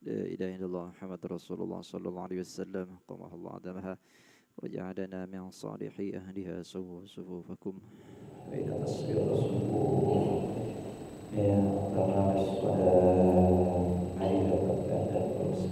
لا إله إلا الله محمد رسول الله صلى الله عليه وسلم قامه الله عدمها وجعلنا من صالحي أهلها سووا صفوفكم بين تصوير الصفوف yang terlaris pada hari lepas dan terus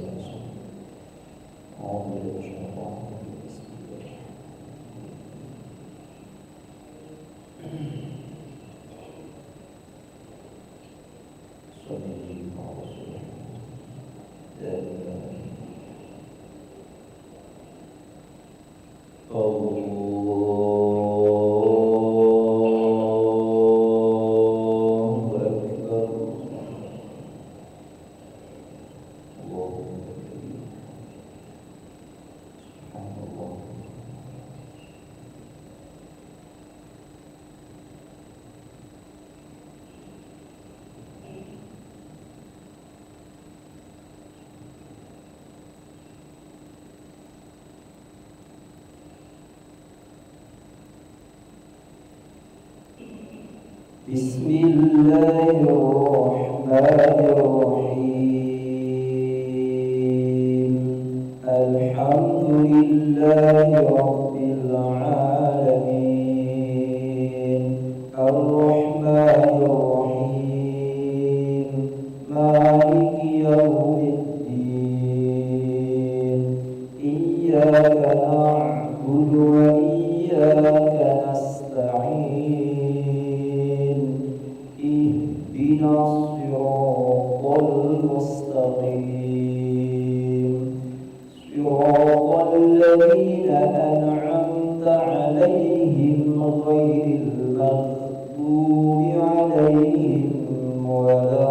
بسم الله الرحمن الرحيم الحمد لله رب العالمين الرحمن الرحيم مالك يوم الدين إياك نعبد وإياك نستعين اهدنا الصراط المستقيم صراط الذين أنعمت عليهم غير المغضوب عليهم ولا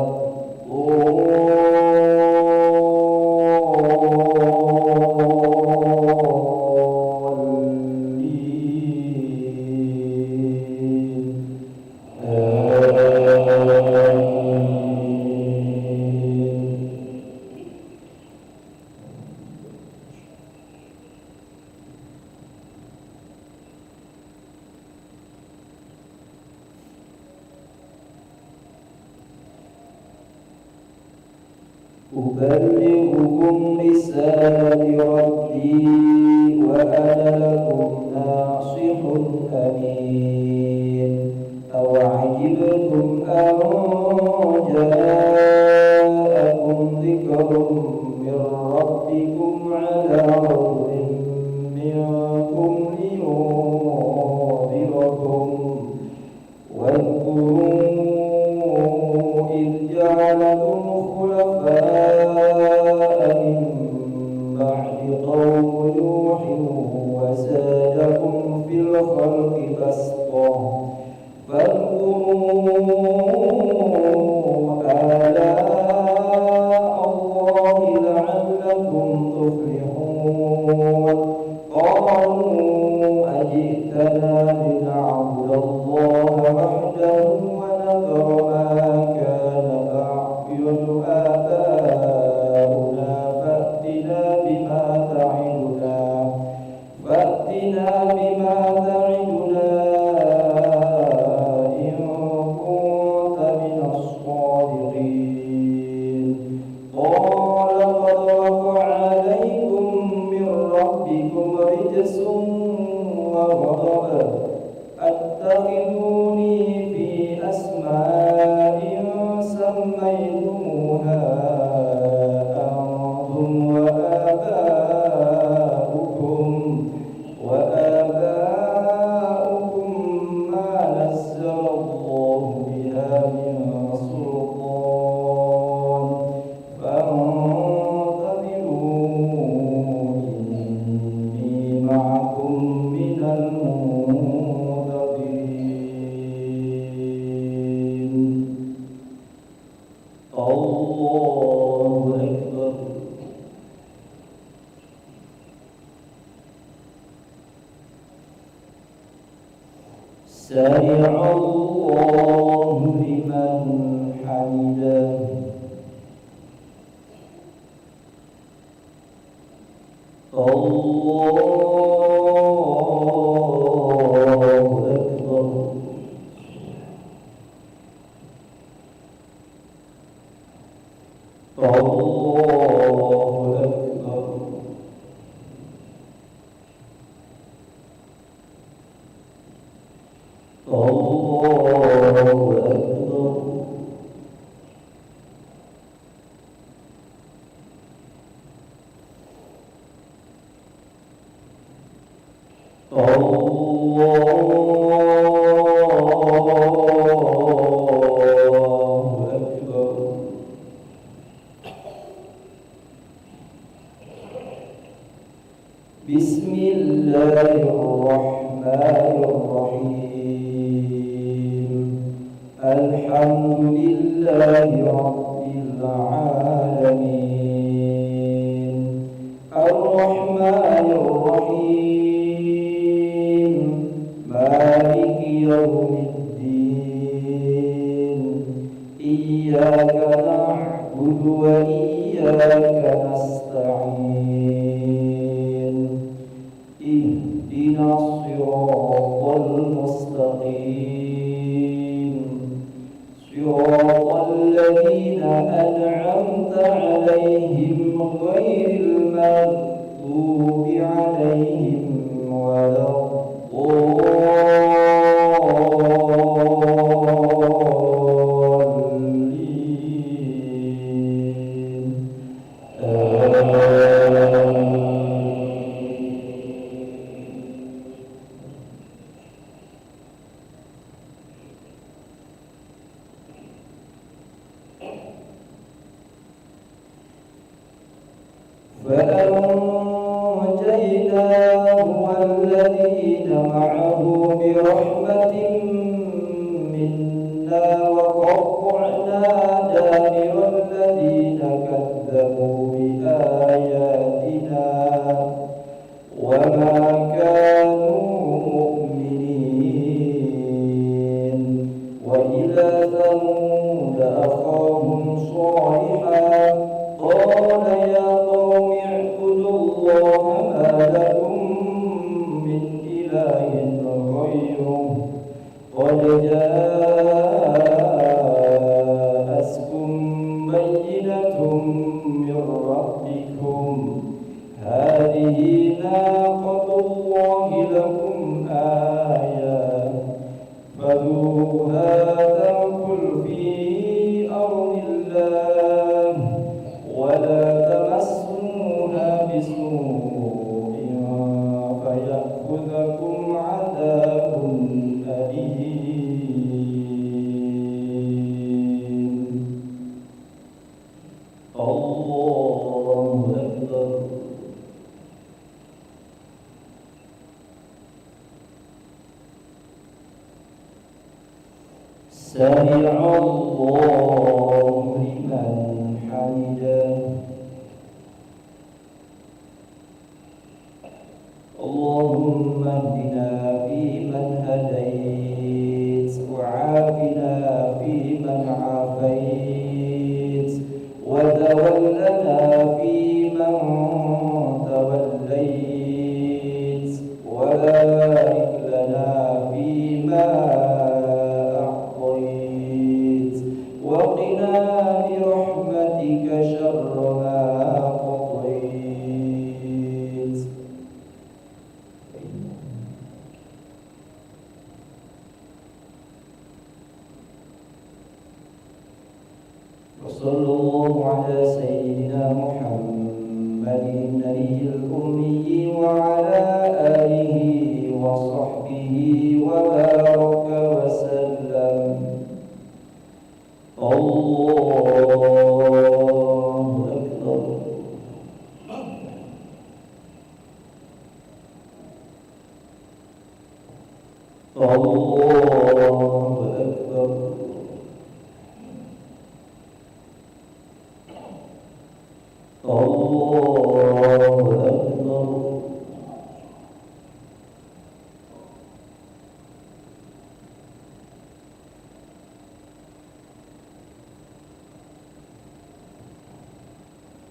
أبلغكم رسالة ربي وأنا لكم ناصح أمين أوعجبتم أن جاءكم ذكر من ربكم على رجل منكم لينذركم واذكروا إذ جعلكم خلفاء من بعد قوم نوح وزادكم في الخلق بسطة فاذكروا آلاء الله لعلكم تفلحون قالوا أجئتنا لنعبد الله وحده ونذر ما كان نعبد آباؤنا فأتنا بما تعدنا إن كنت من الصادقين قال قد وقع عليكم من ربكم رجس وغضب أتخذوني في أسماء سميتموها أنتم وآباؤكم ما نزل الله بها من سلطان فانتظروا إني معكم من المنتظرين الله أكبر سمع الله لمن حمده الله أكبر الله بسم الله الرحمن الرحيم الحمد لله رب العالمين الرحمن الرحيم مالك يوم الدين إياك نعبد وإياك نستعين اهدنا الصراط المستقيم صراط الذين أنعمت عليهم غير المغضوب عليهم ولا الضالين فأنجيناه والذين معه برحمة منا وقطعنا دابر الذين كذبوا بآياتنا وما كانوا مؤمنين وإلى ثمود أخاهم صالحا قال يا قوم اعبدوا الله ما لكم من إله غيره قد جاءتكم بينة من ربكم هذه ناقة الله لكم آية فذوقوها تأكل في أرض الله ولا تمسوها بسوء فيأخذكم عذاب أليم الله أكبر سمع الله لمن حمده اللهم اهدنا فيمن هديت وعافنا فيمن عافيت وتولنا فيمن توليت وبارك لنا فيما أعطيت وقنا برحمتك شر ما قضيت وصلى الله على سيدنا محمد النبي الأمي وعلى آله وصحبه وبارك وسلم الله أكبر الله أكبر الله أكبر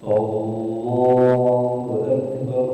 الله أكبر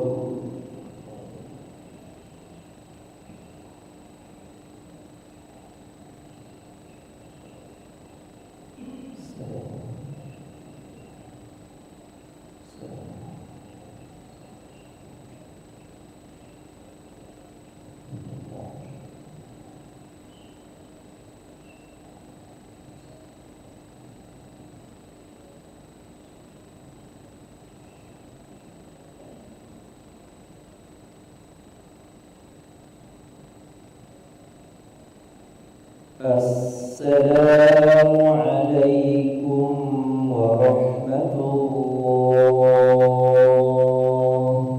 السلام عليكم ورحمة الله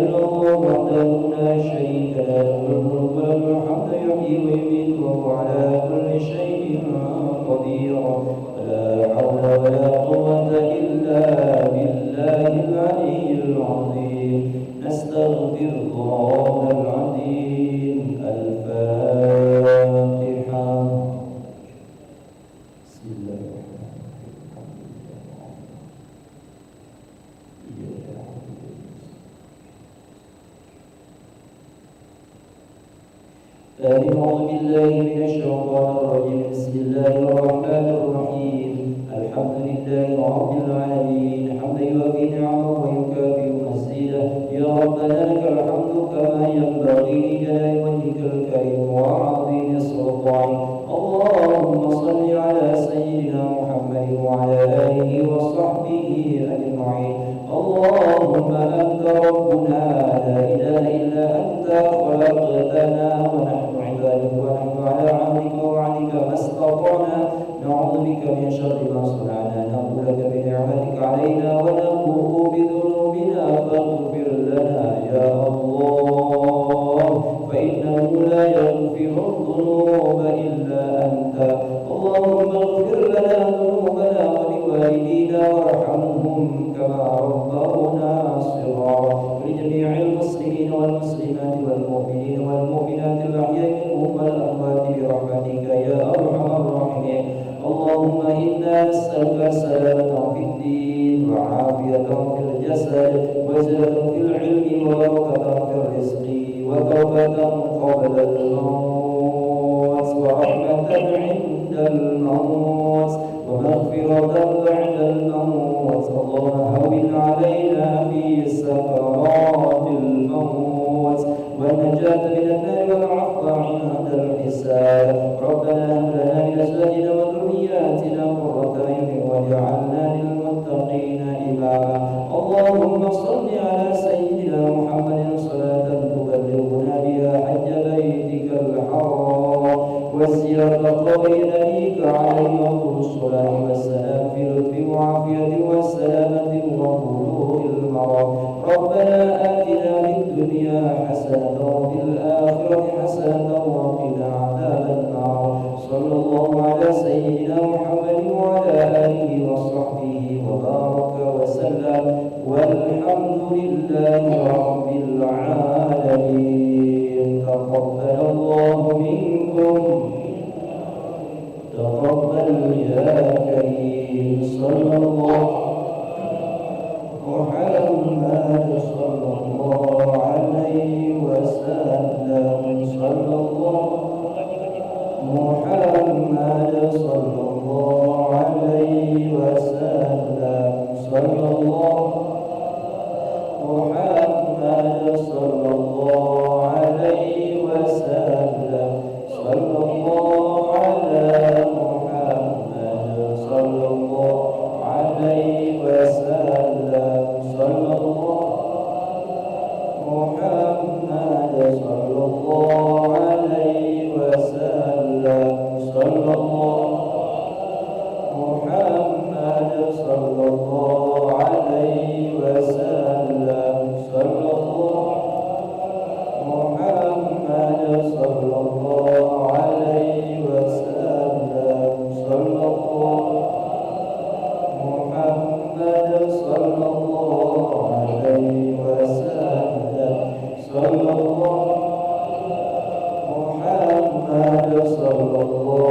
نستغفر الله العظيم. الفاتحة. بسم الله أعوذ بالله من الشيطان الرجيم. بسم الله الرحمن الرحيم. الحمد لله رب العالمين حمدا يوافي نعمه ويكافئ مزيده. يا ربنا لك الحمد كما ينبغي لجلال وجهك الكريم وعظيم سلطانك. اللهم صل على سيدنا محمد وعلى آله وصحبه أجمعين. اللهم أنت ربنا لا إله إلا أنت خلقتنا ونحن عبادك ونحن على عهدك ووعدك ما استطعنا. نعوذ بك من شر ما صنعنا. نعوذ لك بنعمتك علينا ونبوء بذنوبنا فاغفر لنا يا الله فإنه لا يغفر الذنوب إلا أنت. اللهم اغفر لنا ذنوبنا ولوالدينا وارحمهم كما ربونا صغارا. ولجميع المسلمين والمسلمات والمؤمنين والمؤمنات الأحياء منهم والأموات برحمتك يا أرحم الراحمين. اللهم إنا نسألك سلامة في الدين وعافية في الجسد وزيادة في العلم وبركة في الرزق وتوبة قبل الموت ورحمة عند الموت ومغفرة بعد الموت. اللهم هون علينا في سكرات الموت والنجاة من النار والعفو عند الحساب. ربنا هب لنا من أزواجنا وذرياتنا قرة أعين واجعلنا للمتقين إماما. اللهم صل على سيدنا محمد صلاة تبلغنا بها حج بيتك الحرام وزيارة قبر نبيك عليه أفضل الصلاة والسلام في لطف وعافية وسلامة وبلوغ المرام. ربنا آتنا في الدنيا حسنة وفي الآخرة حسنة وقنا عذاب النار. صلى الله على سيدنا محمد وعلى آله وصحبه وبارك وسلم والحمد لله رب العالمين. تقبل الله منكم. تقبل يا كريم. صلى الله محمد صلى الله عليه وسلم. صلى الله محمد صلى الله عليه وسلم. صلى الله محمد صلى الله عليه وسلم. صلى الله على محمد صلى الله عليه وسلم. صلى الله محمد صلى الله عليه وسلم. صلى الله محمد صلى الله عليه وسلم. صلى الله محمد صلى الله عليه وسلم. صلى الله محمد صلى الله عليه وسلم. صلى الله محمد صلى الله